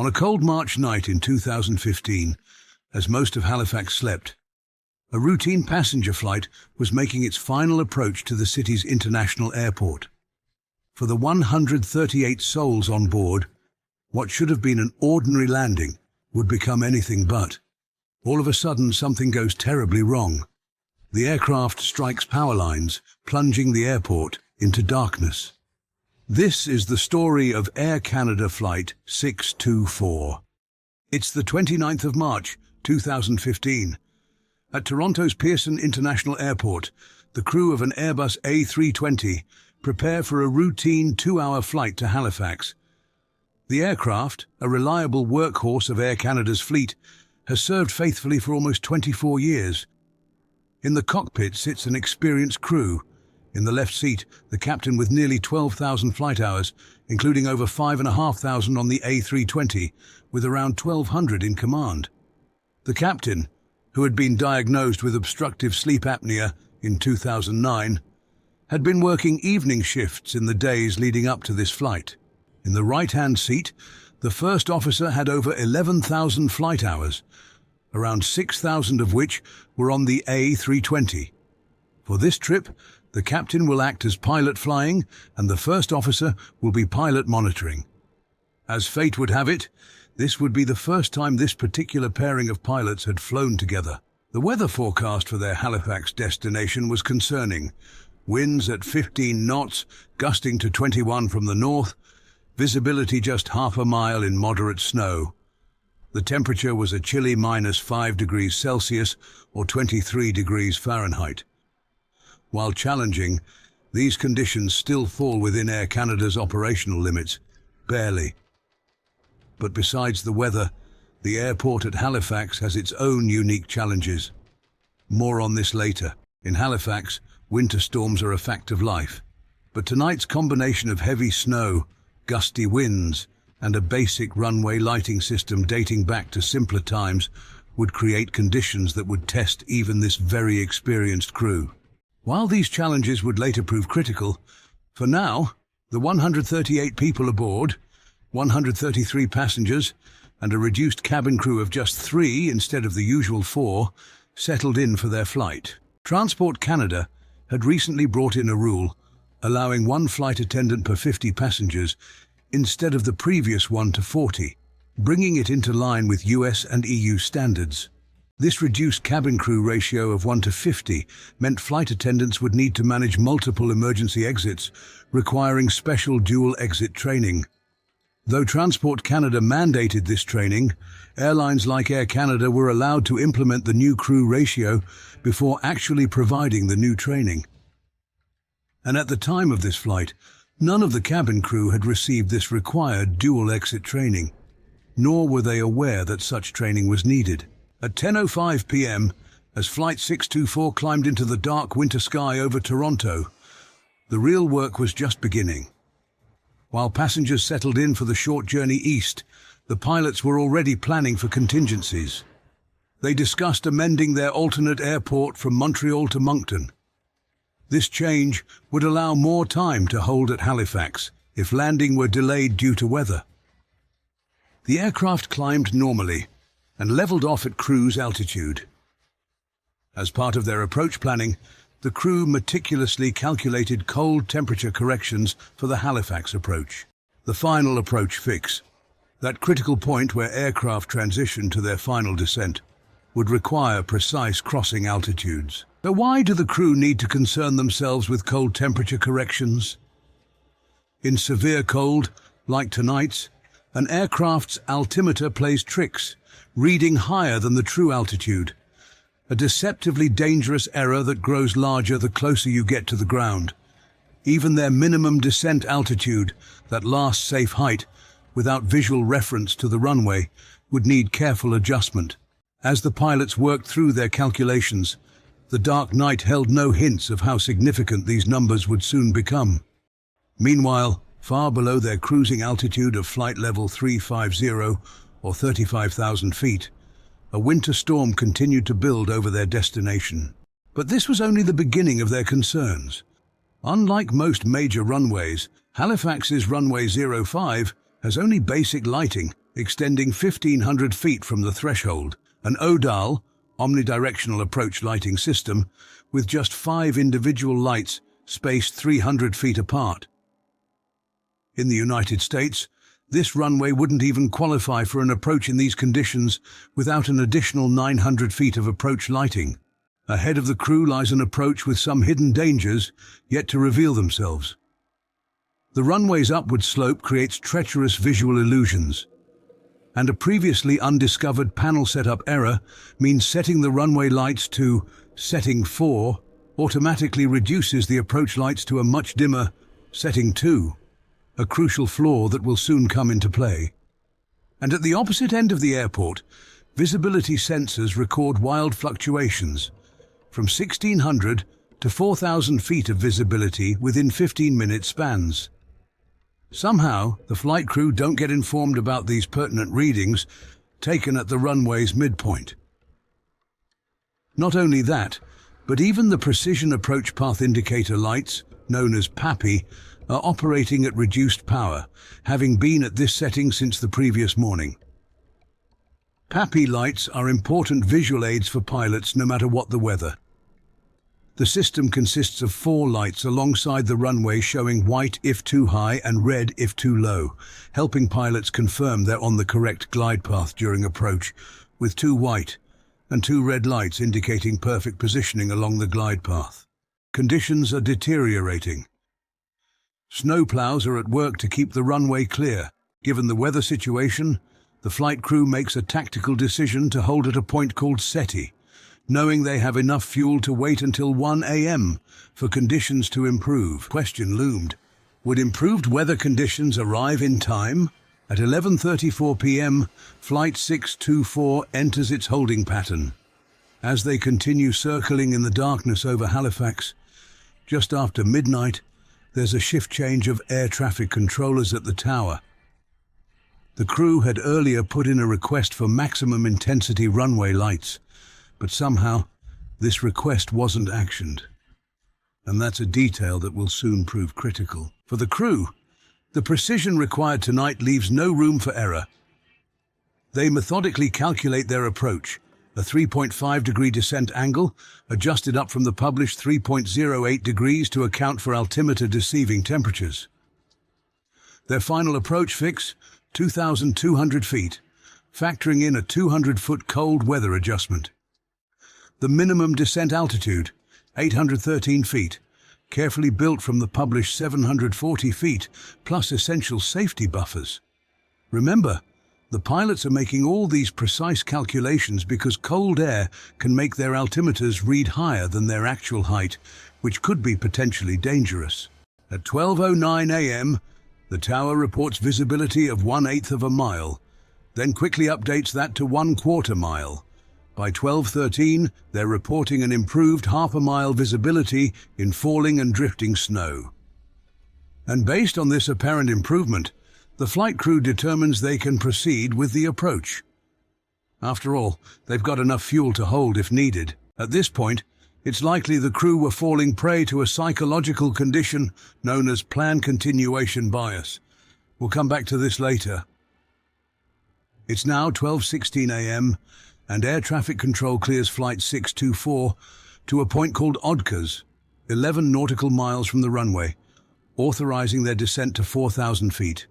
On a cold March night in 2015, as most of Halifax slept, a routine passenger flight was making its final approach to the city's international airport. For the 138 souls on board, what should have been an ordinary landing would become anything but. All of a sudden, something goes terribly wrong. The aircraft strikes power lines, plunging the airport into darkness. This is the story of Air Canada Flight 624. It's the 29th of March, 2015. At Toronto's Pearson International Airport, the crew of an Airbus A320 prepare for a routine 2-hour flight to Halifax. The aircraft, a reliable workhorse of Air Canada's fleet, has served faithfully for almost 24 years. In the cockpit sits an experienced crew. In the left seat, the captain with nearly 12,000 flight hours, including over 5,500 on the A320, with around 1,200 in command. The captain, who had been diagnosed with obstructive sleep apnea in 2009, had been working evening shifts in the days leading up to this flight. In the right-hand seat, the first officer had over 11,000 flight hours, around 6,000 of which were on the A320. For this trip, the captain will act as pilot flying, and the first officer will be pilot monitoring. As fate would have it, this would be the first time this particular pairing of pilots had flown together. The weather forecast for their Halifax destination was concerning. Winds at 15 knots, gusting to 21 from the north, visibility just half a mile in moderate snow. The temperature was a chilly -5 degrees Celsius or 23 degrees Fahrenheit. While challenging, these conditions still fall within Air Canada's operational limits, barely. But besides the weather, the airport at Halifax has its own unique challenges. More on this later. In Halifax, winter storms are a fact of life. But tonight's combination of heavy snow, gusty winds, and a basic runway lighting system dating back to simpler times would create conditions that would test even this very experienced crew. While these challenges would later prove critical, for now, the 138 people aboard, 133 passengers, and a reduced cabin crew of just 3 instead of the usual 4, settled in for their flight. Transport Canada had recently brought in a rule allowing 1 flight attendant per 50 passengers instead of the previous 1 to 40, bringing it into line with US and EU standards. This reduced cabin crew ratio of 1 to 50 meant flight attendants would need to manage multiple emergency exits, requiring special dual exit training. Though Transport Canada mandated this training, airlines like Air Canada were allowed to implement the new crew ratio before actually providing the new training. And at the time of this flight, none of the cabin crew had received this required dual exit training, nor were they aware that such training was needed. At 10:05 p.m., as Flight 624 climbed into the dark winter sky over Toronto, the real work was just beginning. While passengers settled in for the short journey east, the pilots were already planning for contingencies. They discussed amending their alternate airport from Montreal to Moncton. This change would allow more time to hold at Halifax if landing were delayed due to weather. The aircraft climbed normally and leveled off at cruise altitude. As part of their approach planning, the crew meticulously calculated cold temperature corrections for the Halifax approach. The final approach fix, that critical point where aircraft transition to their final descent, would require precise crossing altitudes. So why do the crew need to concern themselves with cold temperature corrections? In severe cold, like tonight's, an aircraft's altimeter plays tricks, reading higher than the true altitude, a deceptively dangerous error that grows larger the closer you get to the ground. Even their minimum descent altitude, that last safe height, without visual reference to the runway, would need careful adjustment. As the pilots worked through their calculations, the dark night held no hints of how significant these numbers would soon become. Meanwhile, far below their cruising altitude of flight level 350, or 35,000 feet, a winter storm continued to build over their destination. But this was only the beginning of their concerns. Unlike most major runways, Halifax's Runway 05 has only basic lighting extending 1,500 feet from the threshold, an ODAL, omnidirectional approach lighting system, with just 5 individual lights spaced 300 feet apart. In the United States, this runway wouldn't even qualify for an approach in these conditions without an additional 900 feet of approach lighting. Ahead of the crew lies an approach with some hidden dangers yet to reveal themselves. The runway's upward slope creates treacherous visual illusions, and a previously undiscovered panel setup error means setting the runway lights to setting 4 automatically reduces the approach lights to a much dimmer setting 2, a crucial flaw that will soon come into play. And at the opposite end of the airport, visibility sensors record wild fluctuations, from 1,600 to 4,000 feet of visibility within 15-minute spans. Somehow, the flight crew don't get informed about these pertinent readings taken at the runway's midpoint. Not only that, but even the Precision Approach Path Indicator lights, known as PAPI, are operating at reduced power, having been at this setting since the previous morning. PAPI lights are important visual aids for pilots no matter what the weather. The system consists of 4 lights alongside the runway showing white if too high and red if too low, helping pilots confirm they're on the correct glide path during approach, with 2 white and 2 red lights indicating perfect positioning along the glide path. Conditions are deteriorating. Snowplows are at work to keep the runway clear. Given the weather situation, the flight crew makes a tactical decision to hold at a point called SETI, knowing they have enough fuel to wait until 1 a.m. for conditions to improve. Question loomed: would improved weather conditions arrive in time? At 11:34 p.m., Flight 624 enters its holding pattern. As they continue circling in the darkness over Halifax, just after midnight, there's a shift change of air traffic controllers at the tower. The crew had earlier put in a request for maximum intensity runway lights, but somehow this request wasn't actioned. And that's a detail that will soon prove critical. For the crew, the precision required tonight leaves no room for error. They methodically calculate their approach, a 3.5-degree descent angle, adjusted up from the published 3.08 degrees to account for altimeter-deceiving temperatures. Their final approach fix, 2,200 feet, factoring in a 200-foot cold weather adjustment. The minimum descent altitude, 813 feet, carefully built from the published 740 feet, plus essential safety buffers. Remember, the pilots are making all these precise calculations because cold air can make their altimeters read higher than their actual height, which could be potentially dangerous. At 12:09 a.m., the tower reports visibility of 1/8 of a mile, then quickly updates that to 1/4 mile. By 12:13, they're reporting an improved half-a-mile visibility in falling and drifting snow. And based on this apparent improvement, the flight crew determines they can proceed with the approach. After all, they've got enough fuel to hold if needed. At this point, it's likely the crew were falling prey to a psychological condition known as plan continuation bias. We'll come back to this later. It's now 12:16 a.m. and air traffic control clears Flight 624 to a point called Odkers, 11 nautical miles from the runway, authorizing their descent to 4,000 feet.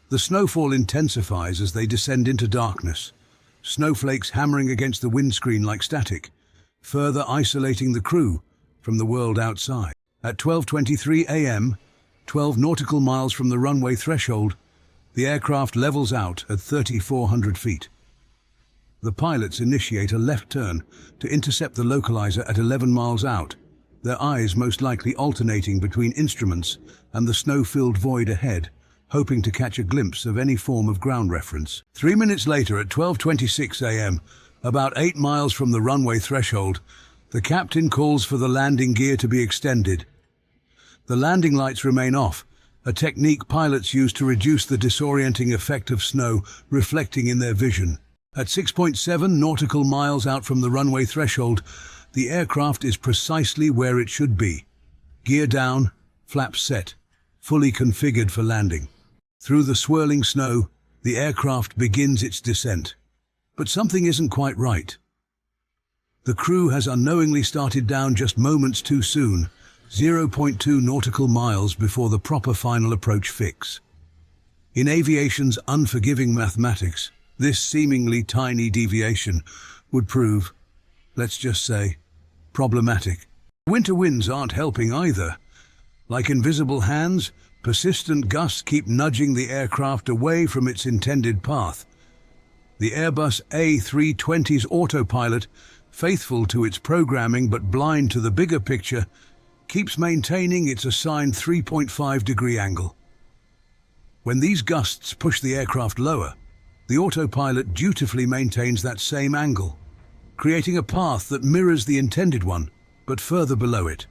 The snowfall intensifies as they descend into darkness, snowflakes hammering against the windscreen like static, further isolating the crew from the world outside. At 12:23 a.m., 12 nautical miles from the runway threshold, the aircraft levels out at 3,400 feet. The pilots initiate a left turn to intercept the localizer at 11 miles out, their eyes most likely alternating between instruments and the snow-filled void ahead, hoping to catch a glimpse of any form of ground reference. 3 minutes later, at 12:26 a.m., about 8 miles from the runway threshold, the captain calls for the landing gear to be extended. The landing lights remain off, a technique pilots use to reduce the disorienting effect of snow reflecting in their vision. At 6.7 nautical miles out from the runway threshold, the aircraft is precisely where it should be. Gear down, flaps set, fully configured for landing. Through the swirling snow, The aircraft begins its descent, but something isn't quite right. The crew has unknowingly started down just moments too soon, 0.2 nautical miles before the proper final approach fix. In aviation's unforgiving mathematics, this seemingly tiny deviation would prove, let's just say, problematic. Winter winds aren't helping either. Like invisible hands, persistent gusts keep nudging the aircraft away from its intended path. The Airbus A320's autopilot, faithful to its programming but blind to the bigger picture, keeps maintaining its assigned 3.5-degree angle. When these gusts push the aircraft lower, the autopilot dutifully maintains that same angle, creating a path that mirrors the intended one, but further below it.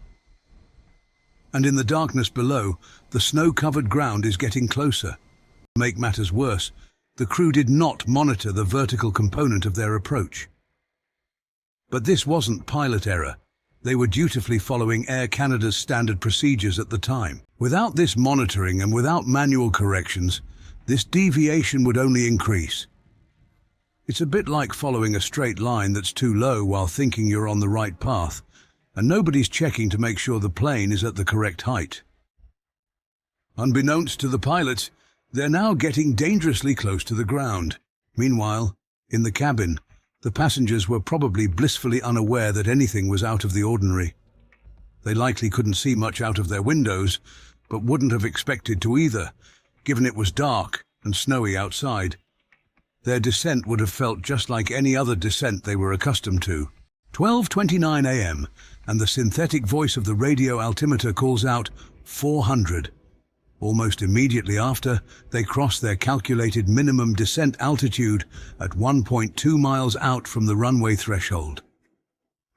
And in the darkness below, the snow-covered ground is getting closer. To make matters worse, the crew did not monitor the vertical component of their approach. But this wasn't pilot error. They were dutifully following Air Canada's standard procedures at the time. Without this monitoring and without manual corrections, this deviation would only increase. It's a bit like following a straight line that's too low while thinking you're on the right path, and nobody's checking to make sure the plane is at the correct height. Unbeknownst to the pilots, they're now getting dangerously close to the ground. Meanwhile, in the cabin, the passengers were probably blissfully unaware that anything was out of the ordinary. They likely couldn't see much out of their windows, but wouldn't have expected to either, given it was dark and snowy outside. Their descent would have felt just like any other descent they were accustomed to. 12:29 a.m., and the synthetic voice of the radio altimeter calls out 400. Almost immediately after, they cross their calculated minimum descent altitude at 1.2 miles out from the runway threshold.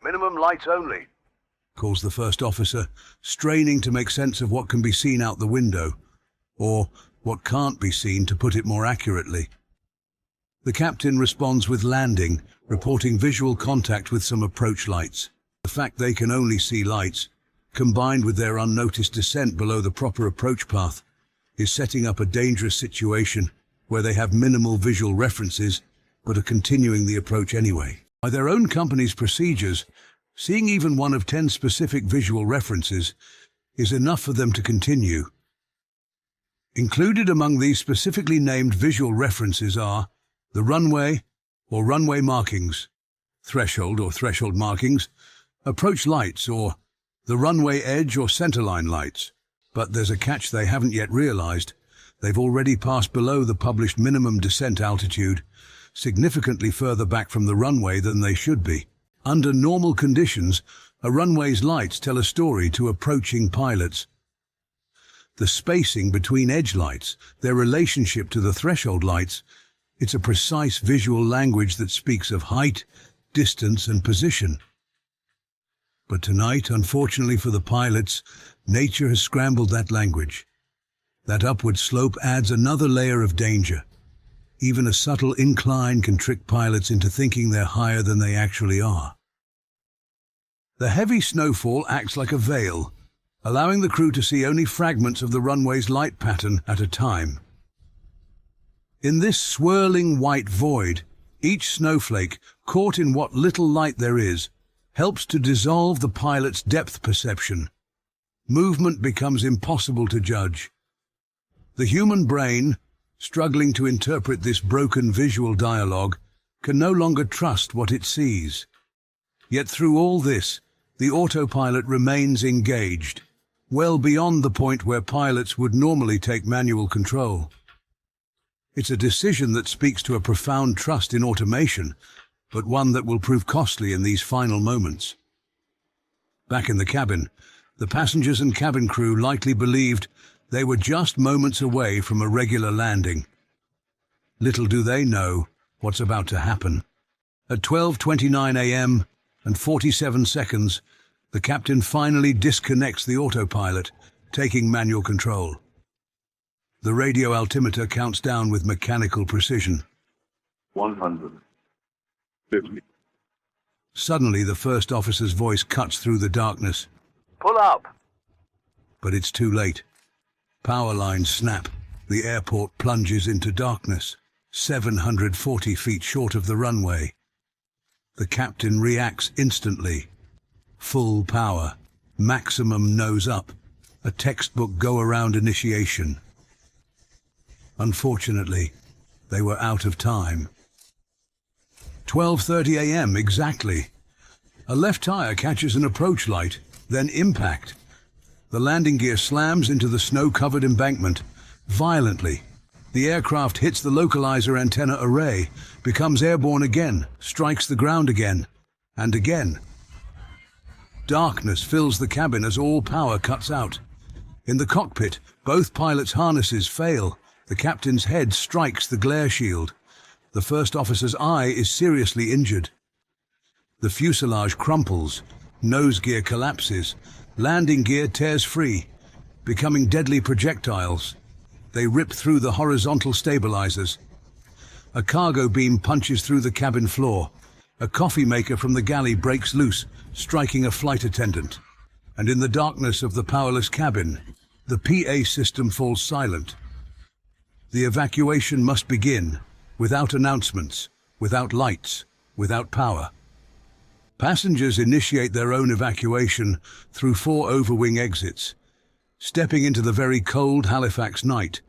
"Minimum lights only," calls the first officer, straining to make sense of what can be seen out the window, or what can't be seen, to put it more accurately. The captain responds with landing, reporting visual contact with some approach lights. The fact they can only see lights, combined with their unnoticed descent below the proper approach path, is setting up a dangerous situation where they have minimal visual references but are continuing the approach anyway. By their own company's procedures, seeing even one of 10 specific visual references is enough for them to continue. Included among these specifically named visual references are the runway or runway markings, threshold or threshold markings, approach lights or the runway edge or centerline lights. But there's a catch they haven't yet realized. They've already passed below the published minimum descent altitude, significantly further back from the runway than they should be. Under normal conditions, a runway's lights tell a story to approaching pilots. The spacing between edge lights, their relationship to the threshold lights, it's a precise visual language that speaks of height, distance, and position. But tonight, unfortunately for the pilots, nature has scrambled that language. That upward slope adds another layer of danger. Even a subtle incline can trick pilots into thinking they're higher than they actually are. The heavy snowfall acts like a veil, allowing the crew to see only fragments of the runway's light pattern at a time. In this swirling white void, each snowflake, caught in what little light there is, helps to dissolve the pilot's depth perception. Movement becomes impossible to judge. The human brain, struggling to interpret this broken visual dialogue, can no longer trust what it sees. Yet through all this, the autopilot remains engaged, well beyond the point where pilots would normally take manual control. It's a decision that speaks to a profound trust in automation, but one that will prove costly in these final moments. Back in the cabin, the passengers and cabin crew likely believed they were just moments away from a regular landing. Little do they know what's about to happen. At 12:29 a.m. and 47 seconds, the captain finally disconnects the autopilot, taking manual control. The radio altimeter counts down with mechanical precision. 150. Suddenly, the first officer's voice cuts through the darkness. Pull up! But it's too late. Power lines snap. The airport plunges into darkness. 740 feet short of the runway. The captain reacts instantly. Full power, maximum nose up, a textbook go-around initiation. Unfortunately, they were out of time. 12:30 a.m. exactly. A left tire catches an approach light, then impact. The landing gear slams into the snow-covered embankment violently. The aircraft hits the localizer antenna array, becomes airborne again, strikes the ground again, and again. Darkness fills the cabin as all power cuts out. In the cockpit, both pilots' harnesses fail. The captain's head strikes the glare shield. The first officer's eye is seriously injured. The fuselage crumples, nose gear collapses, landing gear tears free, becoming deadly projectiles. They rip through the horizontal stabilizers. A cargo beam punches through the cabin floor. A coffee maker from the galley breaks loose, striking a flight attendant. And in the darkness of the powerless cabin, the PA system falls silent. The evacuation must begin, without announcements, without lights, without power. Passengers initiate their own evacuation through 4 overwing exits. Stepping into the very cold Halifax night,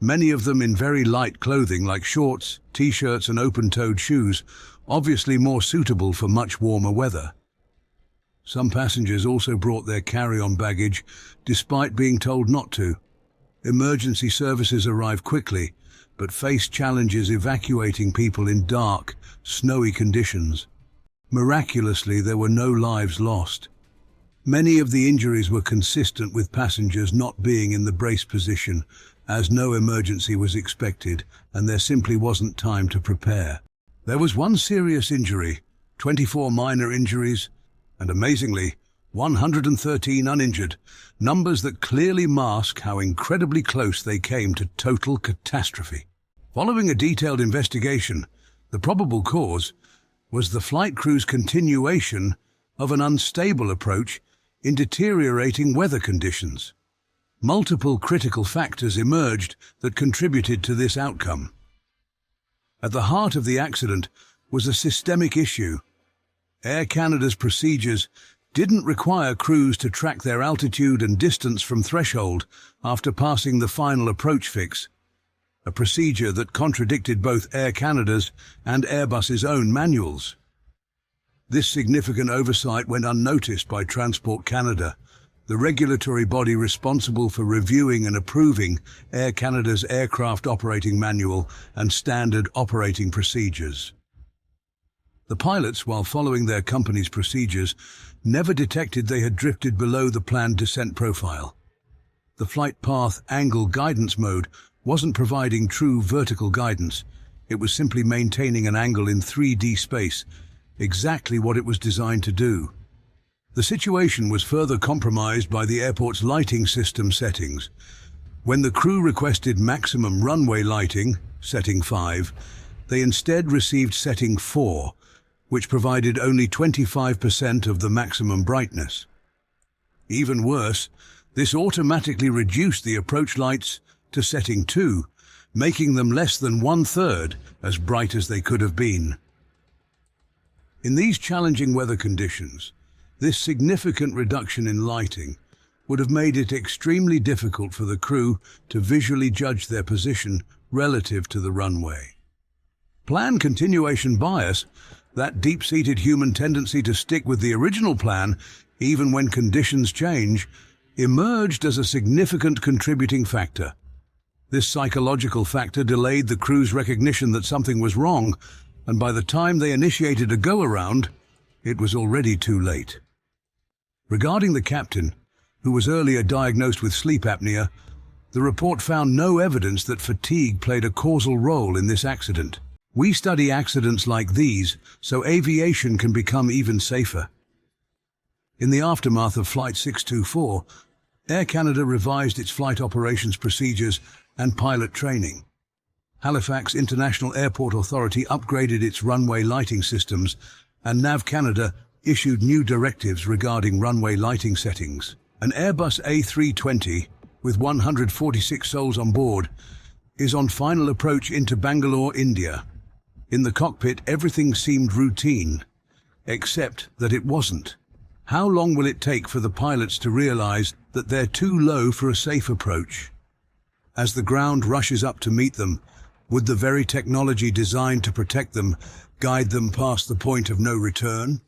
many of them in very light clothing like shorts, t-shirts and open-toed shoes, obviously more suitable for much warmer weather. Some passengers also brought their carry-on baggage, despite being told not to. Emergency services arrive quickly, but face challenges evacuating people in dark, snowy conditions. Miraculously, there were no lives lost. Many of the injuries were consistent with passengers not being in the brace position, as no emergency was expected and there simply wasn't time to prepare. There was one serious injury, 24 minor injuries, and amazingly, 113 uninjured, numbers that clearly mask how incredibly close they came to total catastrophe. Following a detailed investigation, the probable cause was the flight crew's continuation of an unstable approach in deteriorating weather conditions. Multiple critical factors emerged that contributed to this outcome. At the heart of the accident was a systemic issue. Air Canada's procedures didn't require crews to track their altitude and distance from threshold after passing the final approach fix, a procedure that contradicted both Air Canada's and Airbus's own manuals. This significant oversight went unnoticed by Transport Canada, the regulatory body responsible for reviewing and approving Air Canada's aircraft operating manual and standard operating procedures. The pilots, while following their company's procedures, never detected they had drifted below the planned descent profile. The flight path angle guidance mode wasn't providing true vertical guidance. It was simply maintaining an angle in 3D space, exactly what it was designed to do. The situation was further compromised by the airport's lighting system settings. When the crew requested maximum runway lighting, setting 5, they instead received setting 4, which provided only 25% of the maximum brightness. Even worse, this automatically reduced the approach lights to setting 2, making them less than 1/3 as bright as they could have been. In these challenging weather conditions, this significant reduction in lighting would have made it extremely difficult for the crew to visually judge their position relative to the runway. Plan continuation bias, that deep-seated human tendency to stick with the original plan even when conditions change, emerged as a significant contributing factor. This psychological factor delayed the crew's recognition that something was wrong, and by the time they initiated a go-around, it was already too late. Regarding the captain, who was earlier diagnosed with sleep apnea, the report found no evidence that fatigue played a causal role in this accident. We study accidents like these so aviation can become even safer. In the aftermath of Flight 624, Air Canada revised its flight operations procedures and pilot training. Halifax International Airport Authority upgraded its runway lighting systems, and NAV Canada issued new directives regarding runway lighting settings. An Airbus A320 with 146 souls on board is on final approach into Bangalore, India. In the cockpit, everything seemed routine, except that it wasn't. How long will it take for the pilots to realize that they're too low for a safe approach? As the ground rushes up to meet them, would the very technology designed to protect them guide them past the point of no return?